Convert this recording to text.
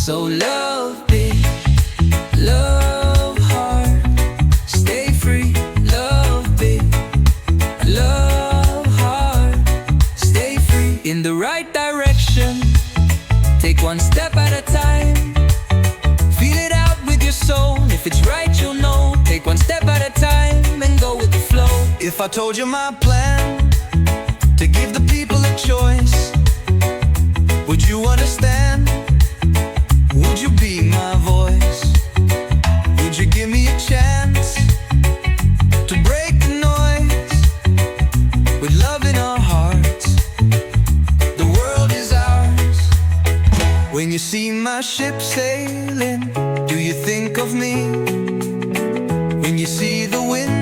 So love big, love hard, stay free. Love big, love hard, stay free. In the right direction, take one step at a time. Feel it out with your soul, if it's right you'll know. Take one step at a time and go with the flow. If I told you my plan, to give the people a choice, would you understand? Would you be my voice? Would you give me a chance to break the noise with love in our hearts? The world is ours. When you see my ship sailing, do you think of me? When you see the wind